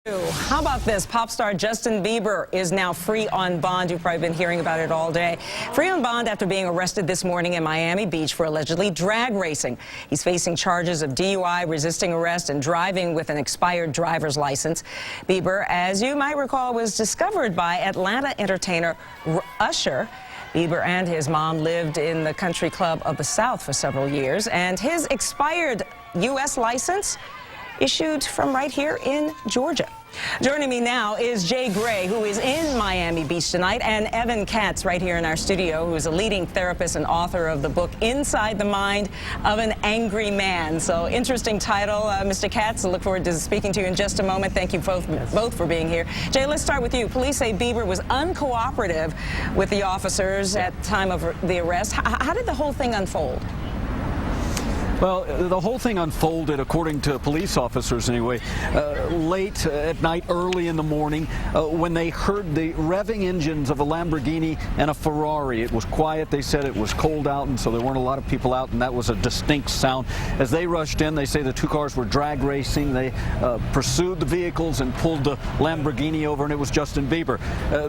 How about this? Pop star Justin Bieber is now free on bond. You've probably been hearing about it all day. Free on bond after being arrested this morning in Miami Beach for allegedly drag racing. He's facing charges of DUI, resisting arrest, and driving with an expired driver's license. Bieber, as you might recall, was discovered by Atlanta entertainer Usher. Bieber and his mom lived in the country club of the South for several years, and his expired U.S. license issued from right here in Georgia. Joining me now is Jay Gray, who is in Miami Beach tonight, and Evan Katz right here in our studio, who is a leading therapist and author of the book Inside the Mind of an Angry Man. So interesting title, Mr. Katz. I look forward to speaking to you in just a moment. Thank you both for being here. Jay, let's start with you. Police say Bieber was uncooperative with the officers at the time of the arrest. How did the whole thing unfold? Well, the whole thing unfolded, according to police officers anyway, late at night, early in the morning, when they heard the revving engines of a Lamborghini and a Ferrari. It was quiet. They said it was cold out, and so there weren't a lot of people out, and that was a distinct sound. As they rushed in, they say the two cars were drag racing. They pursued the vehicles and pulled the Lamborghini over, and it was Justin Bieber.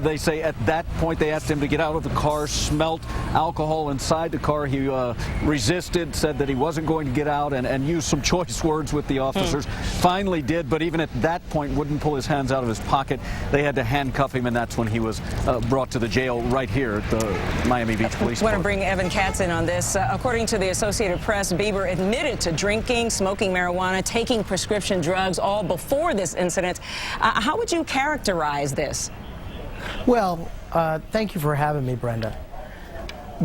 They say at that point they asked him to get out of the car, smelt alcohol inside the car. He resisted, said that he wasn't going to get out, and used some choice words with the officers. Finally did, but even at that point wouldn't pull his hands out of his pocket. They had to handcuff him, and that's when he was brought to the jail right here at the Miami Beach Police. I want to bring Evan Katz in on this. According to the Associated Press, Bieber admitted to drinking, smoking marijuana, taking prescription drugs all before this incident. How would you characterize this? Well, thank you for having me, Brenda.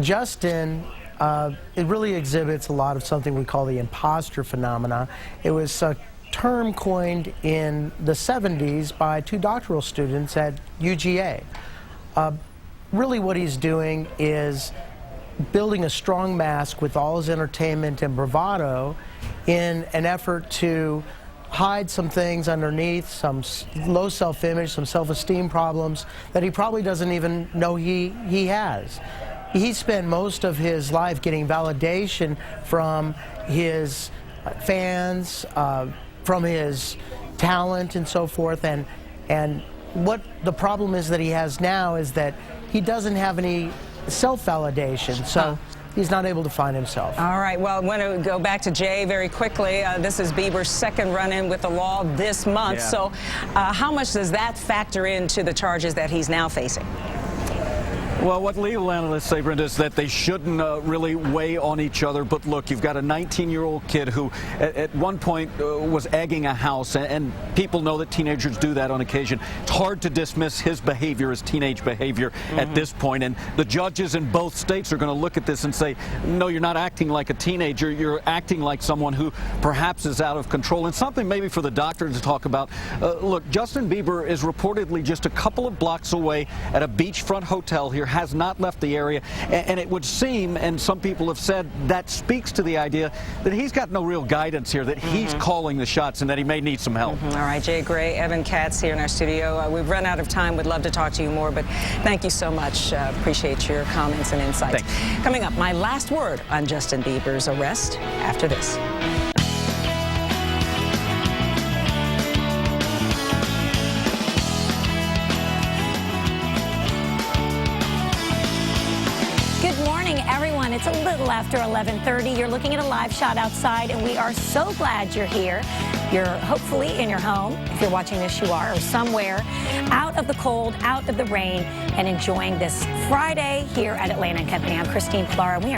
Justin, it really exhibits a lot of something we call the imposter phenomena. It was a term coined in the 70s by two doctoral students at UGA. Really what he's doing is building a strong mask with all his entertainment and bravado in an effort to hide some things underneath, some low self-image, some self-esteem problems that he probably doesn't even know he has. He spent most of his life getting validation from his fans, from his talent and so forth, and what the problem is that he has now is that he doesn't have any self-validation, so he's not able to find himself. All right, well, I want to go back to Jay very quickly. This is Bieber's second run-in with the law this month, so how much does that factor into the charges that he's now facing? Well, what legal analysts say, Brenda, is that they shouldn't really weigh on each other. But look, you've got a 19-year-old kid who at one point was egging a house, and people know that teenagers do that on occasion. It's hard to dismiss his behavior as teenage behavior at this point. And the judges in both states are going to look at this and say, no, you're not acting like a teenager. You're acting like someone who perhaps is out of control. And something maybe for the doctor to talk about. Look, Justin Bieber is reportedly just a couple of blocks away at a beachfront hotel here, has not left the area, and it would seem, and some people have said, that speaks to the idea that he's got no real guidance here, that he's calling the shots, and that he may need some help. All right, Jay Gray, Evan Katz here in our studio. We've run out of time. Would love to talk to you more, but thank you so much. Appreciate your comments and insights. Thanks. Coming up, my last word on Justin Bieber's arrest after this. Good morning, everyone. It's a little after 11:30. You're looking at a live shot outside, and we are so glad you're here. You're hopefully in your home. If you're watching this, you are, or somewhere out of the cold, out of the rain, and enjoying this Friday here at Atlanta & Company. I'm Christine Clara. We are